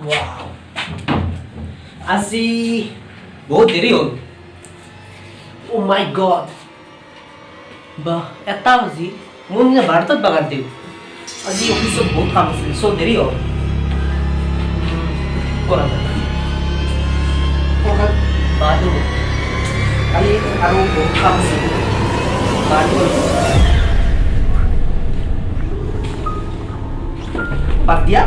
वाह আজি বহুত দেৰি হ'ল ও মাই গড বাহ এটা বাজি মই নিজে ভাৰতত বাগান দিওঁ আজি অফিসত বহুত কাম আছে চ' দেৰি হ'ল কৰা যায় বাদু কালি আৰু বহুত কাম আছে বাদু বাদ দিয়া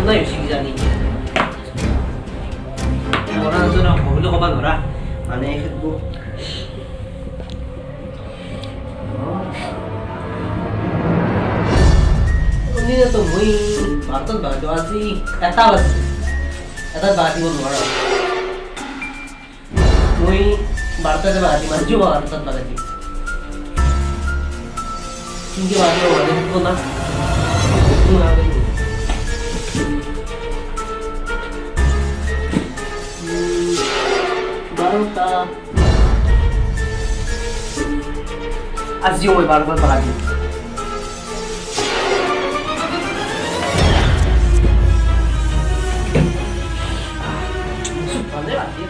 Londa yung sigsani. Orang na doon ako, hulo ko ba nora? Ano yung ikot mo? Hindi na ito, muy Barton ba? Doon si Etawas. Etat bahati mo nora. Muy Barton na bahati, manju ba Barton bahati? Hindi bahati mo, ano ito na? Ito na ako. Barota. As yung may barba palagi. Supan na lagi.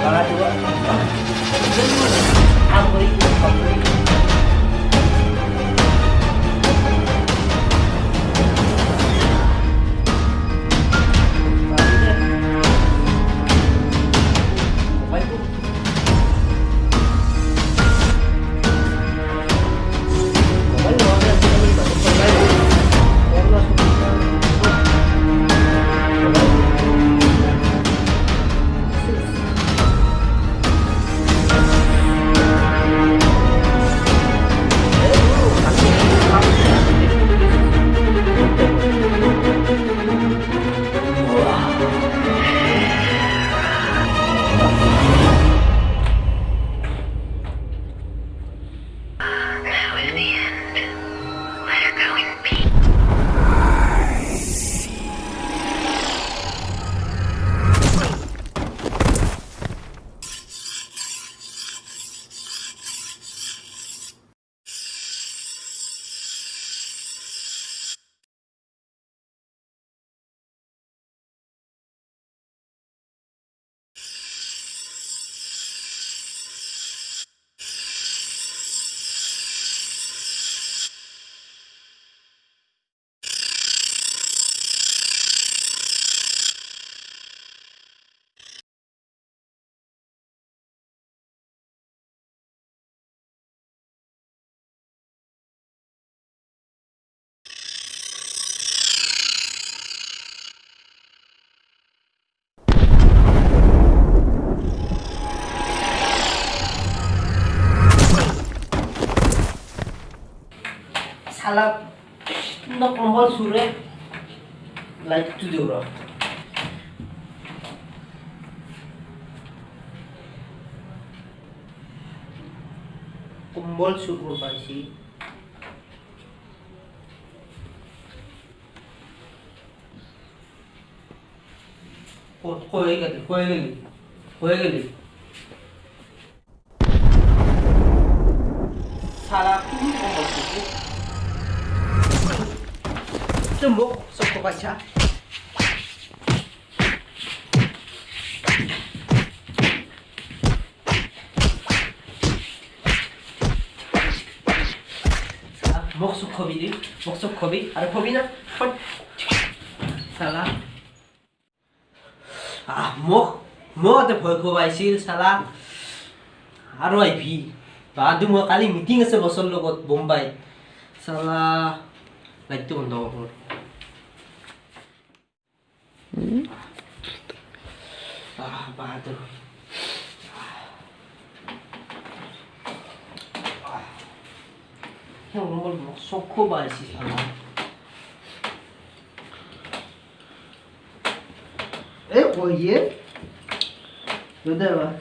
Para dua. Amoy. Salah nak nombor sure like tu dia kumbol sur paisi koye gali salah kumbol sur Tembok, sok ko baca. Moksuk kobi, ada kobi na? Salah. Mo ada boy ko baisil salah. Aro IP. Badu mo kali meeting ase bosol logot Bombay. Salah. Like tu untuk aku. Bahadur. Yang nomor sokko baisi sana. Oh ye? Sudah lah.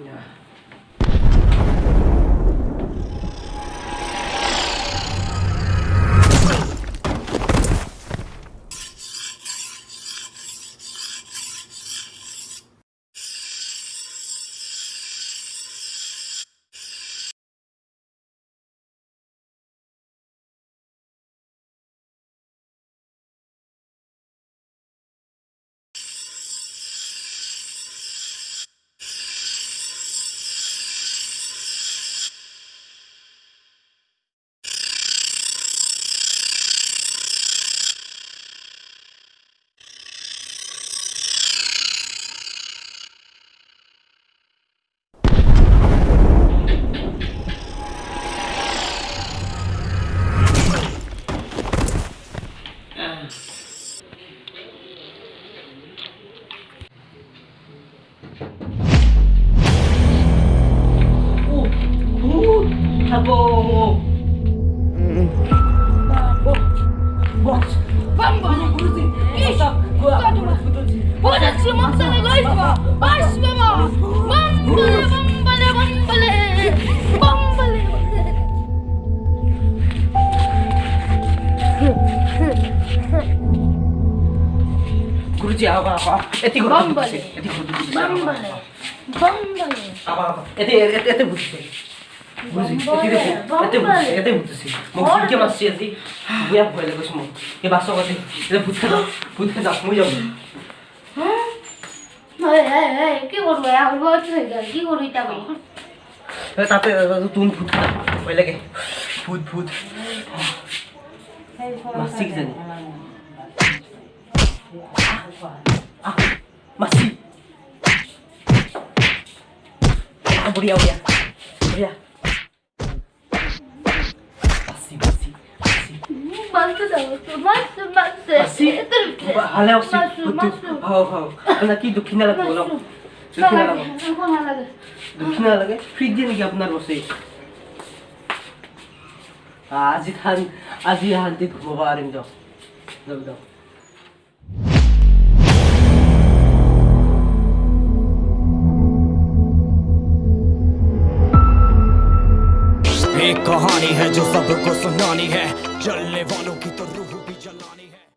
Ya. Abo. Box. Bambale. Ish. Budak si maksa ni guys ba? Bas ba ba? Bambale, bambale, bambale. Bambale. Guruji apa? Eti guru. Bambale. Eti guru. Bambale. Bambale. Apa? Eti butuh. Guruji, eti butuh. Mau sikit masih eti. Buaya buaya lagi semua. Ke basah kati. Eti butuh nak mau jauh. Hey, কি করবো এখন বয়স হয়ে গেল কি করি তবে Tapi tuh butuh. Buaya lagi. Butuh. Masih jadi. Masih. Buria. Masih. মাসু দাও তো মাসু Masih. Halau sih. Betul. Hau. Anak itu kina lagi bolam. Kina lagi. এখন লাগে Kina lagi. Fridge ni আপনার বসে. আজি হান্তি ঘুমাব পাৰিম যাও. যাও. एक कहानी है जो सबको सुनानी है, चलने वालों की